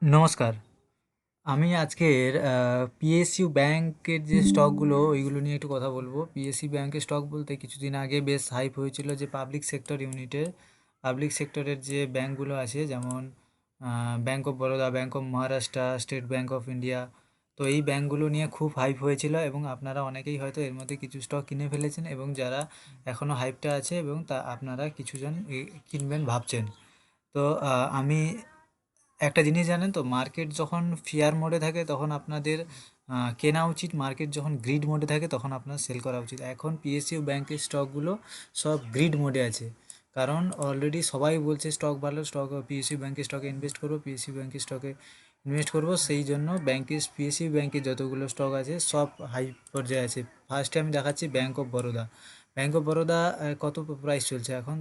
নমস্কার। আমি আজকের পিএসইউ ব্যাংকের যে স্টকগুলো ওইগুলো নিয়ে একটু কথা বলবো। পিএসইউ ব্যাংকের স্টক বলতে কিছুদিন আগে বেশ হাইপ হয়েছিল যে পাবলিক সেক্টরের যে ব্যাংকগুলো আছে, যেমন bank of Baroda, bank of Maharashtra, state bank of India. তো এই ব্যাংকগুলো নিয়ে খুব হাইপ হয়েছিল এবং আপনারা অনেকেই হয়তো এর মধ্যে কিছু স্টক কিনে ফেলেছেন, এবং যারা এখনও হাইপটা আছে এবং তা আপনারা কিছুজন কিনবেন ভাবছেন। তো আমি একটা জিনিস জানেন তো, মার্কেট যখন ফিয়ার মোডে থাকে তখন আপনাদের কেনা উচিত, মার্কেট যখন গ্রিড মোডে থাকে তখন আপনার সেল করা উচিত। এখন পিএসইউ ব্যাংকের স্টকগুলো সব গ্রিড মোডে আছে, কারণ অলরেডি সবাই বলছে স্টক ভালো, পিএসইউ ব্যাংকের স্টকে ইনভেস্ট করবো, পিএসইউ ব্যাংকের স্টকে ইনভেস্ট করবো। সেই জন্য পিএসইউ ব্যাংকের যতগুলো স্টক আছে সব হাই পর্যায়ে আছে। ফার্স্টে আমি দেখাচ্ছি bank of Baroda. Bank of Baroda কত প্রাইস চলছে এখন?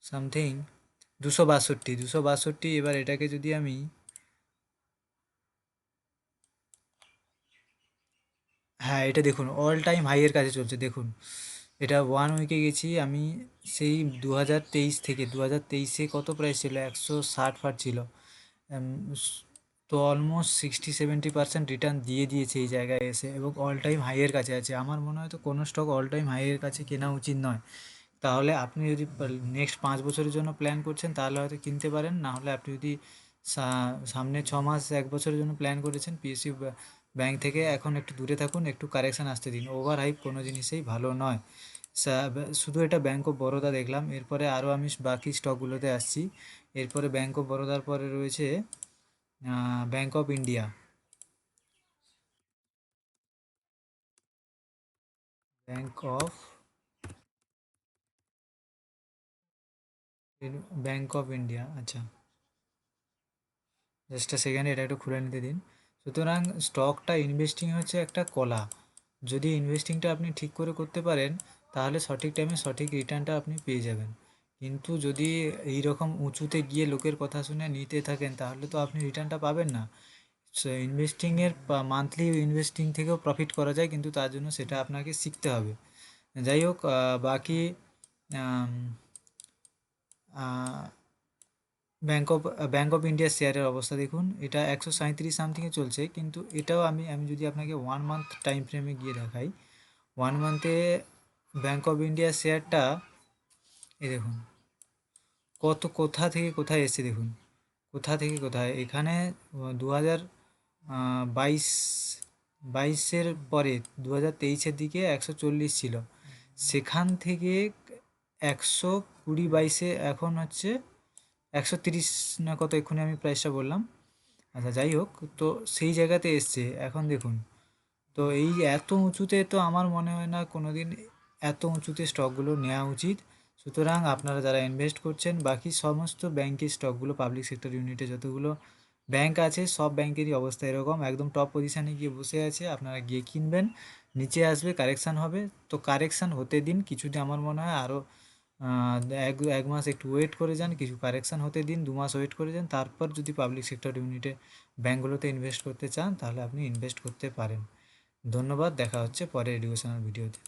সামথিং 262। এবার এটাকে যদি আমি, হ্যাঁ এটা দেখুন অল টাইম হাইয়ের কাছে চলছে। দেখুন এটা 1 উইকে গেছি আমি, সেই 2023 থেকে 2023-এ কত প্রাইস ছিল, 160 ফাট ছিল। উম, স- তো অলমোস্ট 60-70% রিটার্ন দিয়ে দিয়েছে এই জায়গায় এসে, এবং অল টাইম হাইয়ের কাছে আছে। আমার মনে হয় তো কোনো স্টক অল টাইম হাইয়ের কাছে কেনা উচিত নয়। তাহলে আপনি যদি নেক্সট 5 বছরের জন্য প্ল্যান করছেন তাহলে হয়তো কিনতে পারেন, না হলে আপনি যদি সামনে 6 মাস 1 বছরের জন্য প্ল্যান করেছেন পিএসইউ ব্যাংক থেকে, এখন একটু দূরে থাকুন, একটু কারেকশান আসতে দিন। ওভার হাইপ কোনো জিনিসেই ভালো নয়। শুধু এটা ব্যাঙ্ক অফ বরোদা দেখলাম, এরপরে আরও আমি বাকি স্টকগুলোতে আসছি। এরপরে ব্যাঙ্ক অফ বরোদার পরে রয়েছে bank of India. Bank of bank of India, আচ্ছা জাস্ট সেকেন্ড, এটা একটু খুলে নিতে দিন। সুতরাং স্টকটা ইনভেস্টিং হচ্ছে একটা কলা। যদি ইনভেস্টিংটা আপনি ঠিক করে করতে পারেন তাহলে সঠিক টাইমে সঠিক রিটার্নটা আপনি পেয়ে যাবেন। কিন্তু যদি এই রকম উঁচুতে গিয়ে লোকের কথা শুনে নিতে থাকেন তাহলে তো আপনি রিটার্নটা পাবেন না। ইনভেস্টিংয়ের মান্থলি ইনভেস্টিং থেকেও প্রফিট করা যায়, কিন্তু তার জন্য সেটা আপনাকে শিখতে হবে। যাই হোক, বাকি আম, আহ, ব্যাঙ্ক অফ ইন্ডিয়ার শেয়ারের অবস্থা দেখুন, এটা 137 সামথিংয়ে চলছে, কিন্তু এটাও আমি যদি আপনাকে 1 মান্থ টাইম ফ্রেমে গিয়ে দেখাই, 1 মান্থে ব্যাঙ্ক অফ ইন্ডিয়ার শেয়ারটা, এই দেখুন কোথা থেকে কোথায় এসছে দেখুন, কোথা থেকে কোথায়। এখানে 2022 বাইশের পরে 2023-এর দিকে 140 ছিল, সেখান থেকে 120 22-এ এখন হচ্ছে 130 না কত, এক্ষুনি আমি প্রাইসটা বললাম। আচ্ছা যাই হোক, তো সেই জায়গাতে এসছে এখন দেখুন। তো এই এত উঁচুতে তো আমার মনে হয় না কোনো দিন এত উঁচুতে স্টকগুলো নেওয়া উচিত। সুতরাং আপনারা যারা ইনভেস্ট করছেন, বাকি সমস্ত ব্যাংকের স্টকগুলো, পাবলিক সেক্টর ইউনিটে যতগুলো ব্যাংক আছে সব ব্যাংকেরই অবস্থা এরকম, একদম টপ পজিশানে গিয়ে বসে আছে। আপনারা গিয়ে কিনবেন, নিচে আসবে, কারেকশান হবে। তো কারেকশান হতে দিন কিছুদিন, আমার মনে হয় আরও এক এক মাস একটু ওয়েট করে যান, কিছু কারেকশান হতে দিন, 2 মাস ওয়েট করে যান, তারপর যদি পাবলিক সেক্টর ইউনিটে ব্যাঙ্কগুলোতে ইনভেস্ট করতে চান তাহলে আপনি ইনভেস্ট করতে পারেন। ধন্যবাদ, দেখা হচ্ছে পরে এডুকেশনাল ভিডিওতে।